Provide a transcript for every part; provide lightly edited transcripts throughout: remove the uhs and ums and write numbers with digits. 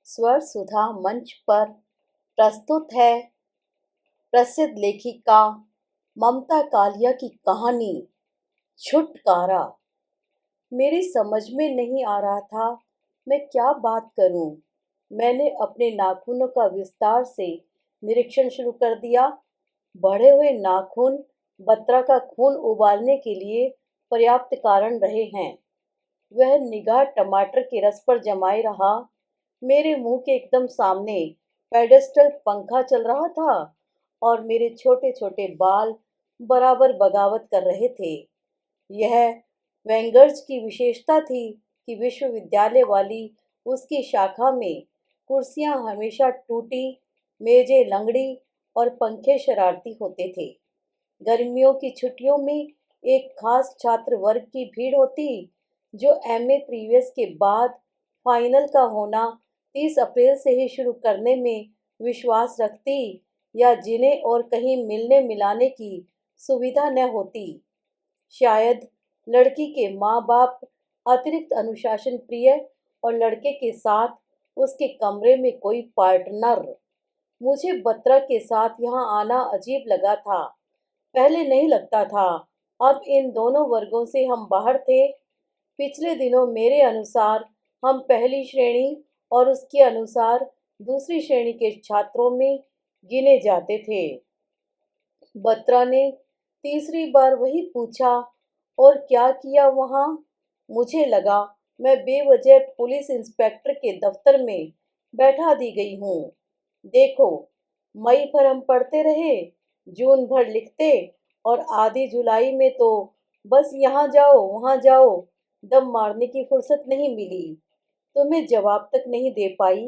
स्वर सुधा मंच पर प्रस्तुत है प्रसिद्ध लेखिका ममता कालिया की कहानी छुटकारा। मेरी समझ में नहीं आ रहा था मैं क्या बात करूं। मैंने अपने नाखूनों का विस्तार से निरीक्षण शुरू कर दिया। बढ़े हुए नाखून बत्रा का खून उबालने के लिए पर्याप्त कारण रहे हैं। वह निगाह टमाटर के रस पर जमाए रहा। मेरे मुंह के एकदम सामने पेडेस्टल पंखा चल रहा था और मेरे छोटे छोटे बाल बराबर बगावत कर रहे थे। यह वेंगर्स की विशेषता थी कि विश्वविद्यालय वाली उसकी शाखा में कुर्सियां हमेशा टूटी, मेजें लंगड़ी और पंखे शरारती होते थे। गर्मियों की छुट्टियों में एक खास छात्र वर्ग की भीड़ होती जो एमए प्रीवियस के बाद फाइनल का होना 30 अप्रैल से ही शुरू करने में विश्वास रखती या जिन्हें और कहीं मिलने मिलाने की सुविधा न होती। शायद लड़की के माँ बाप अतिरिक्त अनुशासन प्रिय और लड़के के साथ उसके कमरे में कोई पार्टनर। मुझे बत्रा के साथ यहाँ आना अजीब लगा था। पहले नहीं लगता था। अब इन दोनों वर्गों से हम बाहर थे। पिछले दिनों मेरे अनुसार हम पहली श्रेणी और उसके अनुसार दूसरी श्रेणी के छात्रों में गिने जाते थे। बत्रा ने तीसरी बार वही पूछा, और क्या किया वहाँ? मुझे लगा मैं बेवजह पुलिस इंस्पेक्टर के दफ्तर में बैठा दी गई हूँ। देखो, मई भर हम पढ़ते रहे, जून भर लिखते, और आधी जुलाई में तो बस यहाँ जाओ वहाँ जाओ, दम मारने की फुर्सत नहीं मिली। तुम्हें जवाब तक नहीं दे पाई।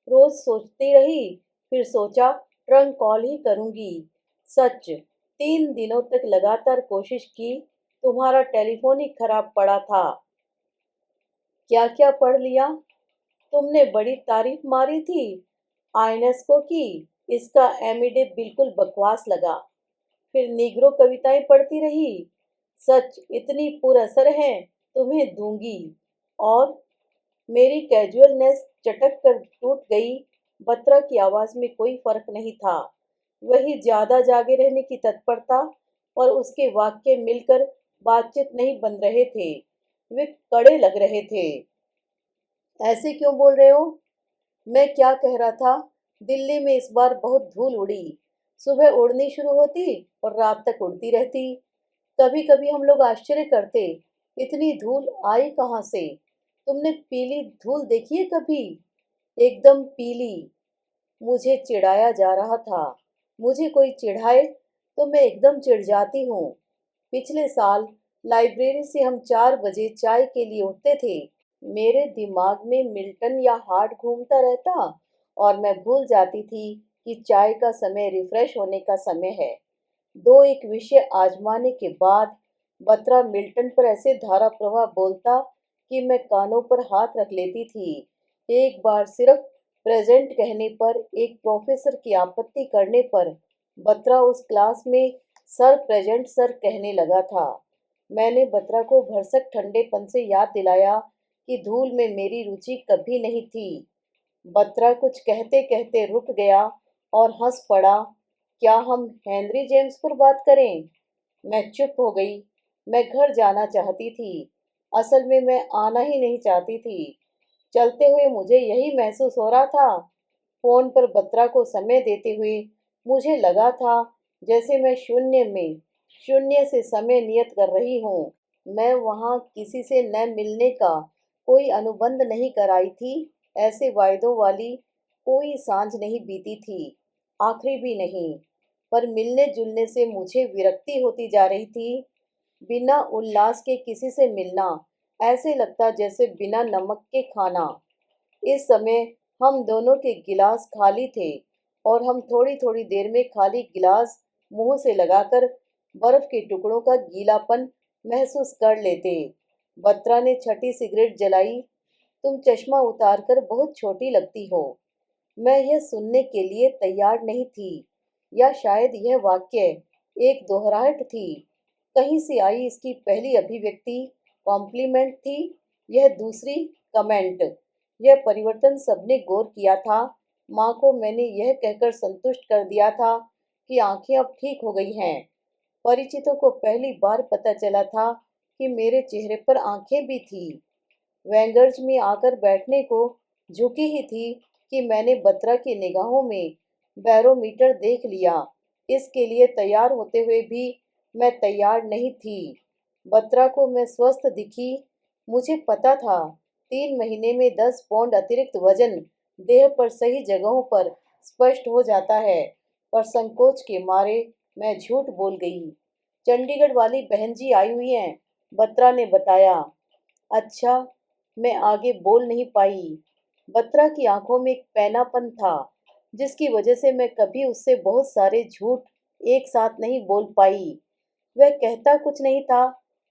रोज सोचती रही, फिर सोचा ट्रंक कॉल ही करूंगी। सच, 3 दिनों तक लगातार कोशिश की। तुम्हारा टेलीफोन ही खराब पड़ा था। क्या क्या पढ़ लिया? तुमने बड़ी तारीफ मारी थी आयनेस्को की। इसका एमिडे बिल्कुल बकवास लगा। फिर निग्रो कविताएं पढ़ती रही। सच, इतनी पुरअसर है, तुम्हें दूंगी। और मेरी कैजुअलनेस चटक कर टूट गई। बत्रा की आवाज में कोई फर्क नहीं था। वही ज्यादा जागे रहने की तत्परता, और उसके वाक्य मिलकर बातचीत नहीं बन रहे थे। वे कड़े लग रहे थे। ऐसे क्यों बोल रहे हो? मैं क्या कह रहा था, दिल्ली में इस बार बहुत धूल उड़ी। सुबह उड़नी शुरू होती और रात तक उड़ती रहती। कभी कभी हम लोग आश्चर्य करते, इतनी धूल आई कहाँ से। तुमने पीली धूल देखी है कभी? एकदम पीली। मुझे चिढ़ाया जा रहा था। मुझे कोई चिढ़ाए तो मैं एकदम चिढ़ जाती हूँ। पिछले साल लाइब्रेरी से हम 4 बजे चाय के लिए उठते थे। मेरे दिमाग में मिल्टन या हार्ट घूमता रहता, और मैं भूल जाती थी कि चाय का समय रिफ्रेश होने का समय है। दो एक विषय आजमाने के बाद बत्रा मिल्टन पर ऐसे धारा प्रवाह बोलता कि मैं कानों पर हाथ रख लेती थी। एक बार सिर्फ प्रेजेंट कहने पर एक प्रोफेसर की आपत्ति करने पर बत्रा उस क्लास में सर प्रेजेंट सर कहने लगा था। मैंने बत्रा को भरसक ठंडेपन से याद दिलाया कि धूल में मेरी रुचि कभी नहीं थी। बत्रा कुछ कहते कहते रुक गया और हंस पड़ा। क्या हम हेनरी जेम्स पर बात करें? मैं चुप हो गई। मैं घर जाना चाहती थी। असल में मैं आना ही नहीं चाहती थी। चलते हुए मुझे यही महसूस हो रहा था। फोन पर बत्रा को समय देते हुए मुझे लगा था जैसे मैं शून्य में शून्य से समय नियत कर रही हूँ। मैं वहाँ किसी से न मिलने का कोई अनुबंध नहीं कराई थी। ऐसे वायदों वाली कोई सांझ नहीं बीती थी, आखिरी भी नहीं। पर मिलने जुलने से मुझे विरक्ति होती जा रही थी। बिना उल्लास के किसी से मिलना ऐसे लगता जैसे बिना नमक के खाना। इस समय हम दोनों के गिलास खाली थे, और हम थोड़ी थोड़ी देर में खाली गिलास मुंह से लगाकर बर्फ के टुकड़ों का गीलापन महसूस कर लेते। बत्रा ने छठी सिगरेट जलाई। तुम चश्मा उतारकर बहुत छोटी लगती हो। मैं यह सुनने के लिए तैयार नहीं थी, या शायद यह वाक्य एक दोहराहट थी। कहीं से आई इसकी पहली अभिव्यक्ति कॉम्प्लीमेंट थी, यह दूसरी कमेंट। यह परिवर्तन सबने गौर किया था। माँ को मैंने यह कहकर संतुष्ट कर दिया था कि आंखें अब ठीक हो गई हैं। परिचितों को पहली बार पता चला था कि मेरे चेहरे पर आंखें भी थी। वैंगर्स में आकर बैठने को झुकी ही थी कि मैंने बत्रा की निगाहों में बैरोमीटर देख लिया। इसके लिए तैयार होते हुए भी मैं तैयार नहीं थी। बत्रा को मैं स्वस्थ दिखी। मुझे पता था 3 महीने में 10 पौंड अतिरिक्त वजन देह पर सही जगहों पर स्पष्ट हो जाता है, पर संकोच के मारे मैं झूठ बोल गई। चंडीगढ़ वाली बहन जी आई हुई हैं, बत्रा ने बताया। अच्छा, मैं आगे बोल नहीं पाई। बत्रा की आंखों में एक पैनापन था, जिसकी वजह से मैं कभी उससे बहुत सारे झूठ एक साथ नहीं बोल पाई। वह कहता कुछ नहीं था,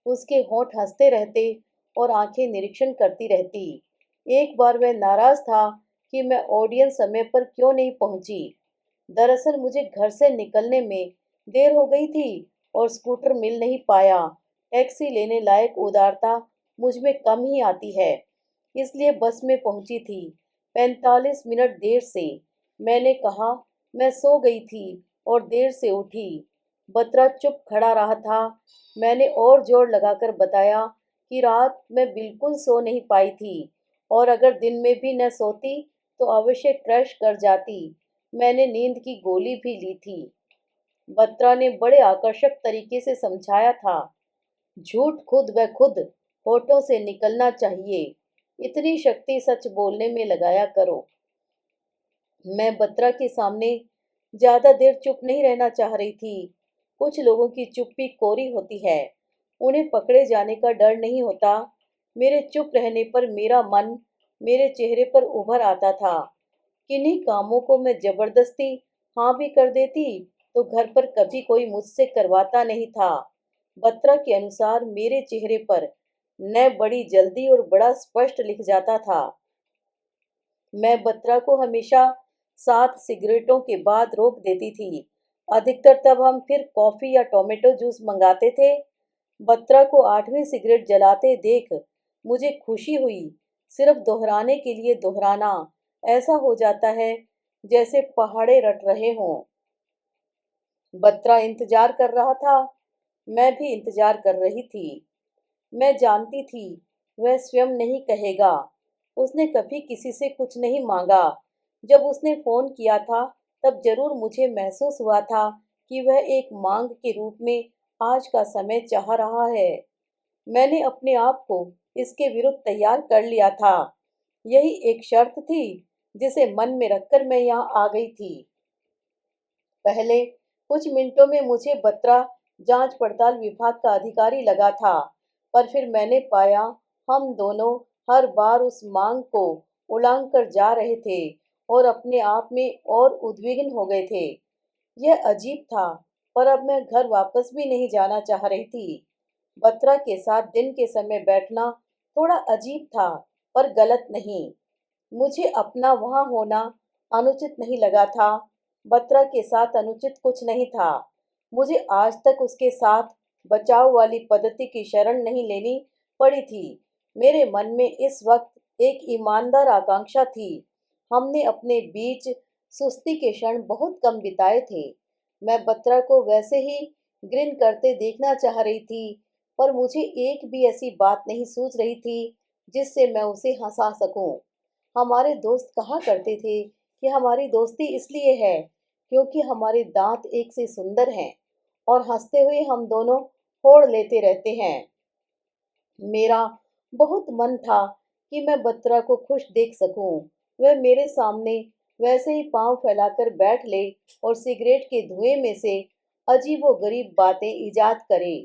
उसके होंठ हंसते रहते और आंखें निरीक्षण करती रहती। एक बार वह नाराज था कि मैं ऑडियंस समय पर क्यों नहीं पहुंची। दरअसल मुझे घर से निकलने में देर हो गई थी और स्कूटर मिल नहीं पाया। टैक्सी लेने लायक उदारता मुझ में कम ही आती है, इसलिए बस में पहुंची थी 45 मिनट देर से। मैंने कहा मैं सो गई थी और देर से उठी। बत्रा चुप खड़ा रहा था। मैंने और जोर लगाकर बताया कि रात मैं बिल्कुल सो नहीं पाई थी और अगर दिन में भी न सोती तो अवश्य क्रैश कर जाती। मैंने नींद की गोली भी ली थी। बत्रा ने बड़े आकर्षक तरीके से समझाया था। झूठ खुद ब खुद होठों से निकलना चाहिए। इतनी शक्ति सच बोलने में लगाया करो। मैं बत्रा के सामने ज्यादा देर चुप नहीं रहना चाह रही थी। कुछ लोगों की चुप्पी कोरी होती है, उन्हें पकड़े जाने का डर नहीं होता। मेरे चुप रहने पर मेरा मन मेरे चेहरे पर उभर आता था। किन्हीं कामों को मैं जबरदस्ती हाँ भी कर देती तो घर पर कभी कोई मुझसे करवाता नहीं था। बत्रा के अनुसार मेरे चेहरे पर न बड़ी जल्दी और बड़ा स्पष्ट लिख जाता था। मैं बत्रा को हमेशा 7 सिगरेटों के बाद रोक देती थी। अधिकतर तब हम फिर कॉफी या टोमेटो जूस मंगाते थे। बत्रा को 8वीं सिगरेट जलाते देख मुझे खुशी हुई। सिर्फ दोहराने के लिए दोहराना, ऐसा हो जाता है जैसे पहाड़े रट रहे हों। बत्रा इंतजार कर रहा था, मैं भी इंतजार कर रही थी। मैं जानती थी वह स्वयं नहीं कहेगा। उसने कभी किसी से कुछ नहीं मांगा। जब उसने फोन किया था तब जरूर मुझे महसूस हुआ था कि वह एक मांग के रूप में आज का समय चाह रहा है। मैंने अपने आप को इसके विरुद्ध तैयार कर लिया था। यही एक शर्त थी जिसे मन में रखकर मैं यहाँ आ गई थी। पहले कुछ मिनटों में मुझे बत्रा जांच पड़ताल विभाग का अधिकारी लगा था, पर फिर मैंने पाया हम दोनों हर बार उस मांग को उलांघ कर जा रहे थे और अपने आप में और उद्विग्न हो गए थे। यह अजीब था, पर अब मैं घर वापस भी नहीं जाना चाह रही थी। बत्रा के साथ दिन के समय बैठना थोड़ा अजीब था, पर गलत नहीं। मुझे अपना वहां होना अनुचित नहीं लगा था। बत्रा के साथ अनुचित कुछ नहीं था। मुझे आज तक उसके साथ बचाव वाली पद्धति की शरण नहीं लेनी पड़ी थी। मेरे मन में इस वक्त एक ईमानदार आकांक्षा थी। हमने अपने बीच सुस्ती के क्षण बहुत कम बिताए थे। मैं बत्रा को वैसे ही ग्रिन करते देखना चाह रही थी, पर मुझे एक भी ऐसी बात नहीं सूझ रही थी जिससे मैं उसे हंसा सकूं। हमारे दोस्त कहा करते थे कि हमारी दोस्ती इसलिए है क्योंकि हमारे दांत एक से सुंदर हैं और हंसते हुए हम दोनों फोड़ लेते रहते हैं। मेरा बहुत मन था कि मैं बत्रा को खुश देख सकूं। वह मेरे सामने वैसे ही पांव फैलाकर बैठ ले और सिगरेट के धुएं में से अजीबोगरीब बातें इजाद करे।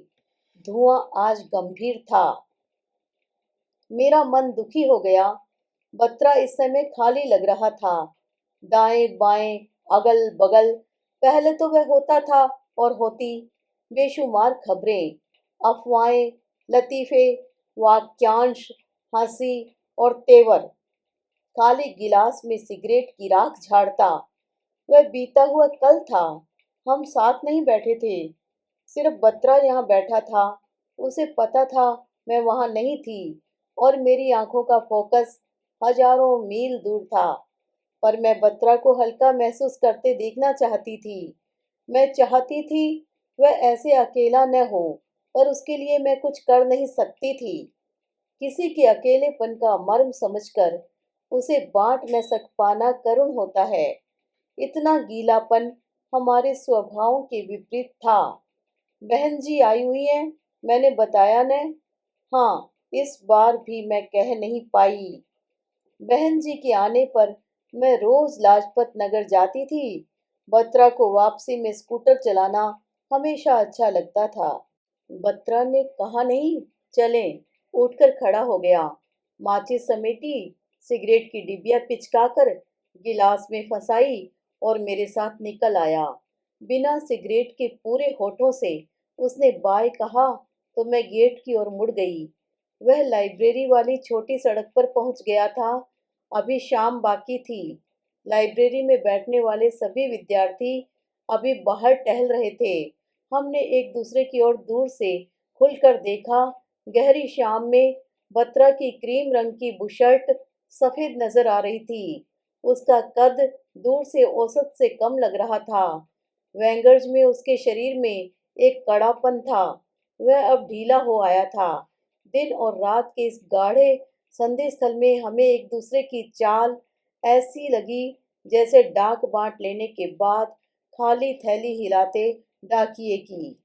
धुआं आज गंभीर था। मेरा मन दुखी हो गया। बत्रा इस समय खाली लग रहा था। दाएं बाएं अगल बगल पहले तो वह होता था और होती बेशुमार खबरें, अफवाहें, लतीफे, वाक्यांश, हंसी और तेवर। खाली गिलास में सिगरेट की राख झाड़ता। वह बीता हुआ कल था। हम साथ नहीं बैठे थे, सिर्फ बत्रा यहाँ बैठा था। उसे पता था मैं वहां नहीं थी और मेरी आंखों का फोकस हजारों मील दूर था। पर मैं बत्रा को हल्का महसूस करते देखना चाहती थी। मैं चाहती थी वह ऐसे अकेला न हो, पर उसके लिए मैं कुछ कर नहीं सकती थी। किसी के अकेलेपन का मर्म समझकर उसे बांट न सक पाना करुण होता है। इतना गीलापन हमारे स्वभावों के विपरीत था। बहन जी आई हुई हैं, मैंने बताया न। हाँ, इस बार भी मैं कह नहीं पाई। बहन जी के आने पर मैं रोज लाजपत नगर जाती थी। बत्रा को वापसी में स्कूटर चलाना हमेशा अच्छा लगता था। बत्रा ने कहा नहीं, चलें। उठकर खड़ा हो गया। माचिस समेटी, सिगरेट की डिबिया पिचकाकर गिलास में फंसाई और मेरे साथ निकल आया। बिना सिगरेट के पूरे होठों से उसने बाय कहा तो मैं गेट की ओर मुड़ गई। वह लाइब्रेरी वाली छोटी सड़क पर पहुंच गया था। अभी शाम बाकी थी। लाइब्रेरी में बैठने वाले सभी विद्यार्थी अभी बाहर टहल रहे थे। हमने एक दूसरे की ओर दूर से खुलकर देखा। गहरी शाम में बत्रा की क्रीम रंग की बुशर्ट सफेद नजर आ रही थी। उसका कद दूर से औसत से कम लग रहा था। वेंगर्स में उसके शरीर में एक कड़ापन था। वह अब ढीला हो आया था। दिन और रात के इस गाढ़े संधि स्थल में हमें एक दूसरे की चाल ऐसी लगी जैसे डाक बांट लेने के बाद खाली थैली हिलाते डाकिए की।